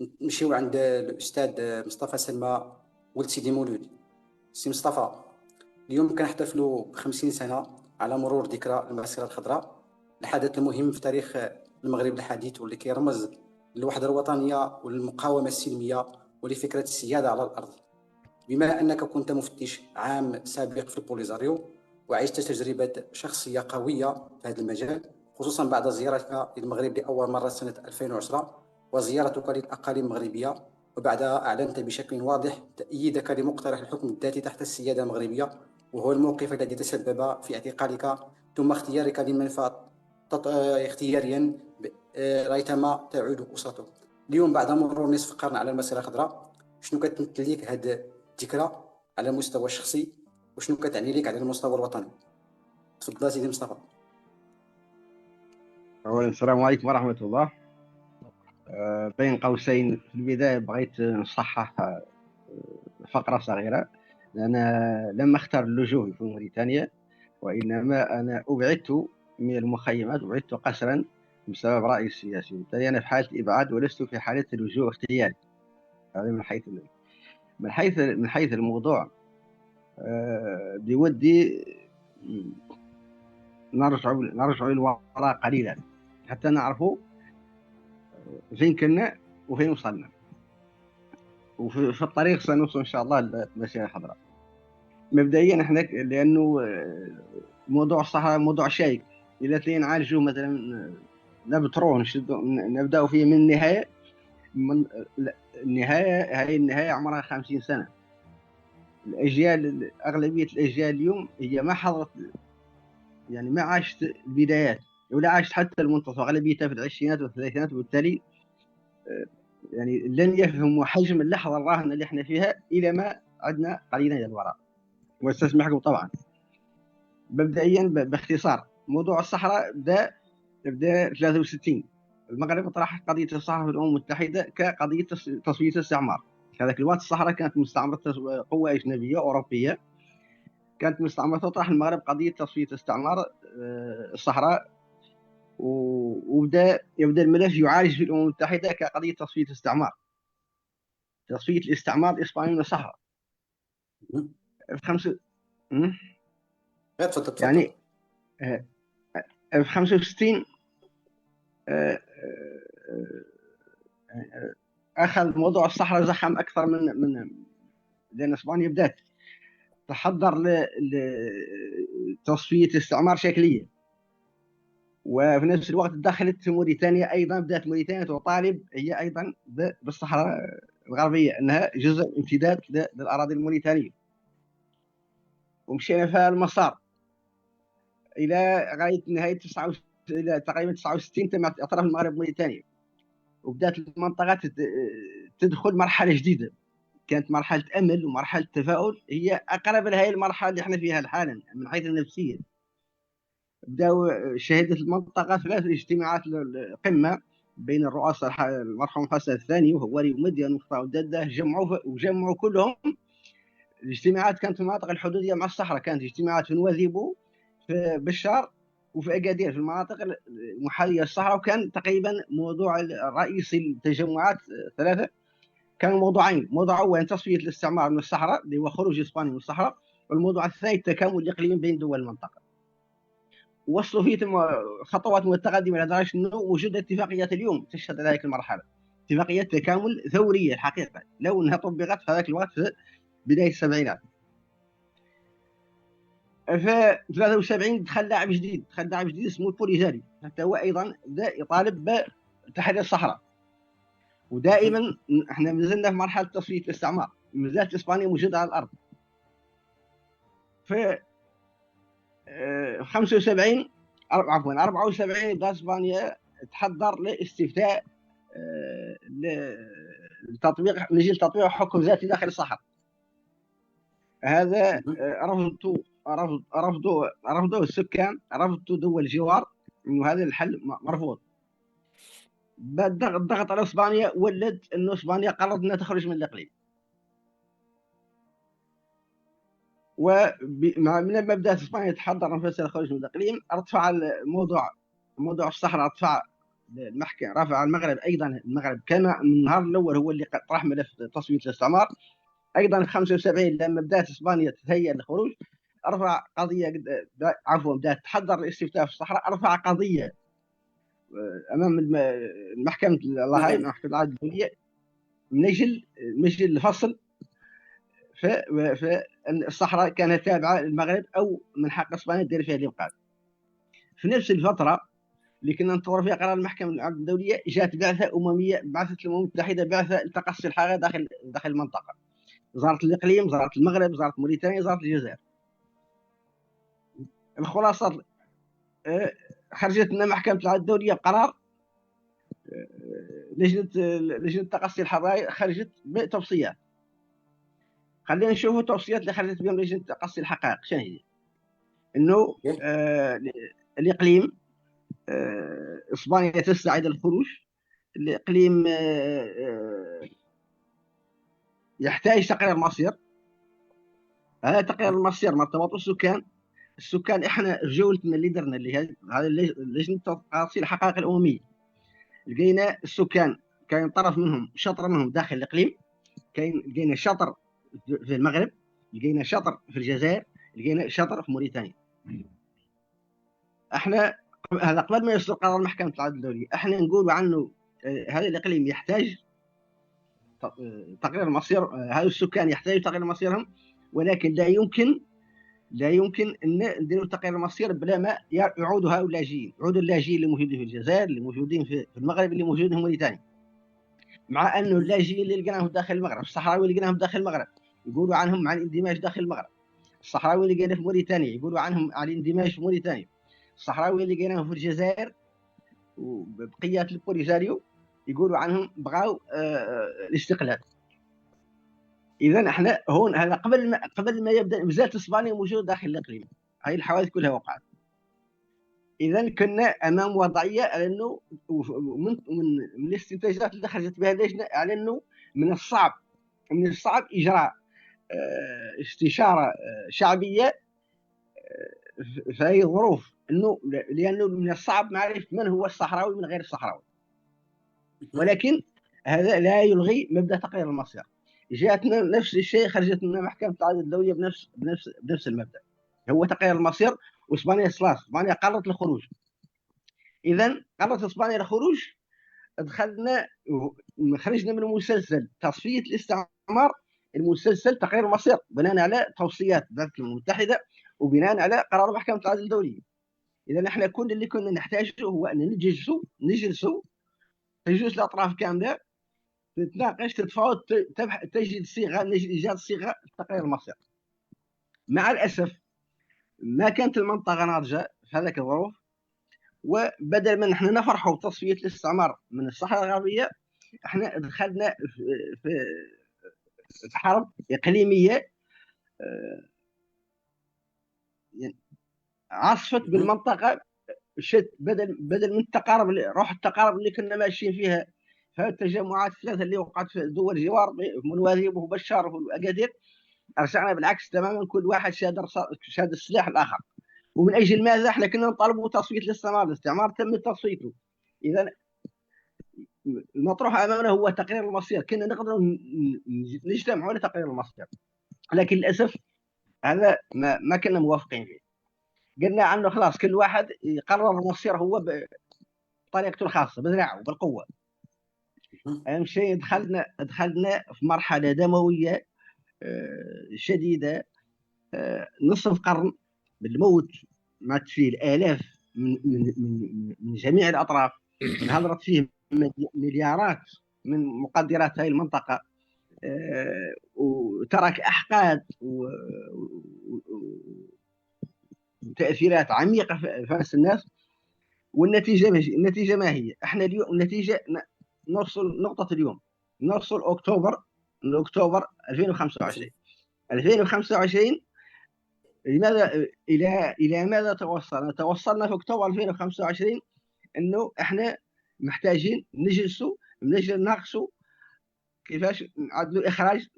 نمشيو عند الأستاذ مصطفى سلمى ولد سيدي مولود. سي مصطفى، اليوم كنحتفلوا ب50 سنة على مرور ذكرى المسيرة الخضراء، الحدث المهم في تاريخ المغرب الحديث واللي كيرمز للوحدة الوطنية وللمقاومة السلمية ولفكرة السيادة على الأرض. بما أنك كنت مفتش عام سابق في البوليزاريو وعشت تجربة شخصية قوية في هذا المجال، خصوصا بعد زيارتك للمغرب لأول مرة سنة 2010 وزيارتك للأقاليم المغربية، وبعدها أعلنت بشكل واضح تأييدك لمقترح الحكم الذاتي تحت السيادة المغربية، وهو الموقف الذي تسبب في اعتقالك ثم اختيارك للمنفى اختياريا ريثما تعود أسرته. اليوم بعد مرور نصف قرن على المسيرة الخضراء، شنو كتمثل ليك هاد الذكرى على المستوى الشخصي وشنو كتعني ليك على المستوى الوطني؟ تفضل سيدي مصطفى. أولا السلام عليكم ورحمة الله. بين قوسين في البداية بغيت نصحح فقرة صغيرة. أنا لم أختر اللجوء في موريتانيا، وإنما أنا أبعدت من المخيمات، أبعدت قسرا بسبب رأيي السياسي، وبالتالي أنا في حالة إبعاد ولست في حالة لجوء اختياري. هذا من حيث الموضوع. بودي نرجع للوراء قليلا حتى نعرف فين كنا وفين وصلنا، وفي الطريق سنوصل ان شاء الله للمسيره الخضراء. مبدئيا احنا لانه موضوع الصحراء موضوع شائك، اذا تلين نعالجوه مثلا نبتروه نبداو فيه من النهايه. من النهايه، هاي النهايه عمرها 50 سنه. الاجيال، اغلبيه الاجيال اليوم هي ما حضرت، يعني ما عاشت البدايات ولا عاشت حتى المنتصف، اغلبيتها في العشرينات والثلاثينات، وبالتالي يعني لن يفهموا حجم اللحظه الراهنه اللي احنا فيها الى ما عدنا قليلا الى الوراء. واستسمحكم طبعا. مبدئيا باختصار، موضوع الصحراء بدا 63. المغرب طرح قضيه الصحراء في الامم المتحده كقضيه تصفيه الاستعمار. في هذاك الوقت الصحراء كانت مستعمره قوه اجنبيه اوروبيه، كانت مستعمره، تطرح المغرب قضيه تصفيه استعمار الصحراء، يبدا الملف يعالج في الامم المتحده كقضيه تصفيه استعمار، تصفيه الاستعمار الاسباني من الصحراء. في خمسة تفضل تفضل. يعني في 65 اخذ موضوع الصحراء زخم اكثر من لان اسبانيا بدات تحضر لتصفيه استعمار شكليه، وفي نفس الوقت دخلت موريتانيا ايضا، بدات موريتانيا تطالب هي ايضا بالصحراء الغربيه انها جزء امتداد للاراضي الموريتانيه، ومشينا في المسار الى غايه نهايه الى تقريبا 69 تم اعتراف المغرب موريتانيا، وبدات المنطقه تدخل مرحله جديده، كانت مرحله امل ومرحله تفاؤل، هي اقرب لهي المرحله اللي احنا فيها حالا من حيث النفسيه. بداوا شهدت المنطقه 3 اجتماعات القمه بين الرؤساء، المرحوم حسن الثاني وهو ومدين ومختار وداده، وجمعوا كلهم. الاجتماعات كانت في المناطق الحدوديه مع الصحراء، كانت اجتماعات في نواذيبو، في بشار، وفي اكادير، في المناطق المحاذيه للصحراء. وكان تقريبا موضوع الرئيسي للتجمعات ثلاثه، كان موضوعين: موضوع اول تصفيه الاستعمار من الصحراء اللي هو خروج اسبانيا من الصحراء، والموضوع الثاني التكامل الاقليمي بين دول المنطقه. وصلوا فيه خطوات متقدمه لدرجه انه وجود اتفاقيات اليوم تشهد على هذه المرحله، اتفاقيات تكامل ثوريه الحقيقه لو انها طبقت في هذاك الوقت في بدايه السبعينات. في 73 دخل لاعب جديد اسمه البوليزاري، حتى هو ايضا بدا يطالب بتحرير الصحراء. ودائما احنا مازلنا في مرحله تصفيه الاستعمار، مازالت اسبانيا موجوده على الارض. في 75 عفوا 74 بدات اسبانيا تحضر لاستفتاء لتطبيق نجيل تطبيق حكم ذاتي داخل الصحراء. هذا رفضوا السكان، رفضوا دول الجوار انه هذا الحل مرفوض. بعد الضغط على اسبانيا ولد انه اسبانيا قررت انها تخرج من الاقليم. من لما بدات اسبانيا تحضر نفسها الخروج من الاقليم، ارتفع موضوع الصحراء، ارتفع المحكمة رفع المغرب أيضا، المغرب كان من النهار الأول هو اللي طرح ملف تصفية الاستعمار. أيضا في 75 لما بدأت إسبانيا تتهيأ للخروج، رفع قضية، عفوا بدأت تحضر الاستفتاء في الصحراء، رفع قضية أمام المحكمة الهاي، نعم. محكمة العدل الدولية، من أجل الفصل فالصحراء كانت تابعة للمغرب أو من حق إسبانيا دير فيها اللي بقات. في نفس الفترة اللي كنا ننتظر فيها قرار المحكمة العدل الدولية، جاءت بعثة أممية، بعثت الأمم المتحدة بعثة لتقصي الحالة داخل المنطقة، وزارة الإقليم، وزارة المغرب، وزارة موريتانيا، وزارة الجزائر. الخلاصة خرجت لنا محكمة العدل الدولية بقرار، لجنة تقصي الحضاري خرجت بتوصيات. خلينا نشوفوا التوصيات اللي خرجت بهم لجنة تقصي الحقائق. شنو هي؟ انه الاقليم اسبانيا تسعى الى الخروج. الاقليم يحتاج تقرير مصير. هذا تقرير المصير مرتبط السكان احنا في جولتنا اللي درنا اللي هذه لجنه تقصي الحقائق الامميه، لقينا السكان كاين طرف منهم، شطر منهم داخل الاقليم، لقينا شطر في المغرب، لقينا شطر في الجزائر، لقينا شطر في موريتانيا. احنا هذا قبل ما يصدر قرار محكمة العدل الدولي احنا نقول عنه هذا الاقليم يحتاج تقرير مصير، هذا السكان يحتاجوا تقرير مصيرهم، ولكن لا يمكن ان نديروا تقرير مصير بلا ما يعودوا هؤلاء اللاجئين، يعودوا اللاجئين اللي موجودين في الجزائر، اللي موجودين في المغرب، اللي موجودين في موريتانيا. مع انه اللاجئين اللي لقيناهم داخل المغرب، الصحراوي اللي لقيناهم داخل المغرب يقولوا عنهم عن الاندماج داخل المغرب، الصحراوي اللي لقيناه في موريتانيا يقولوا عنهم عن الاندماج في موريتانيا، الصحراوي اللي لقيناهم في الجزائر وبقيات البوليساريو يقولوا عنهم بغاو الاستقلال. اذا احنا هون هذا قبل ما يبدا مازالت اسبانيا موجوده داخل الاقليم، هاي الحوادث كلها وقعت. اذا كنا امام وضعيه على انه من الاستنتاجات اللي خرجت بها اللجنه على انه من الصعب اجراء استشاره شعبيه في هذه الظروف، لانه من الصعب معرفه من هو الصحراوي من غير الصحراوي. ولكن هذا لا يلغي مبدا تقرير المصير. جاءتنا نفس الشيء، خرجت لنا محكمه العدل الدوليه بنفس المبدا، هو تقرير المصير. واسبانيا اسبانيا قررت الخروج. اذا قررت اسبانيا الخروج، خرجنا من مسلسل تصفيه الاستعمار المسلسل تقرير المصير بناء على توصيات الولايات المتحده وبناء على قرار محكمه العدل الدوليه. اذا احنا كل اللي كنا نحتاجه هو ان نجلسوا تجلس الاطراف كامله، تتناقش، تتفاوض، تجد صيغه من اجل ايجاد صيغه تقرير المصير. مع الاسف ما كانت المنطقه ناضجه في هذاك الظروف، وبدل ما نحن نفرحوا بتصفيه الاستعمار من الصحراء الغربيه، احنا دخلنا في حرب اقليميه عصفت بالمنطقه. بدل من روح التقارب اللي كنا ماشيين فيها في التجمعات الثلاثه اللي وقعت في دول الجوار، في منواذيب وبشار واكادير، رجعنا بالعكس تماما، كل واحد شاد السلاح الاخر. ومن اجل ماذا؟ احنا كنا نطالبوا تصفيه الاستعمار تم تصفيته. اذا المطروح امامنا هو تقرير المصير، كنا نقدر نجتمع على تقرير المصير، لكن للاسف هذا ما كنا موافقين فيه. قلنا عنه خلاص كل واحد يقرر المصير هو بطريقته الخاصه، بذراعه بالقوه. اهم شيء دخلنا في مرحله دمويه شديده، نصف قرن بالموت، مات فيه الالاف من جميع الاطراف، انهدرت فيه مليارات من مقدرات هذه المنطقه، وترك احقاد وتاثيرات عميقه في نفس الناس. والنتيجه ما هي؟ احنا اليوم النتيجه نوصل نقطه اليوم، نوصل اكتوبر 2025. 2025 لماذا الى ماذا توصلنا في اكتوبر 2025 انه احنا محتاجين نجلسوا نناقشوا كيفاش نعدلوا اخراج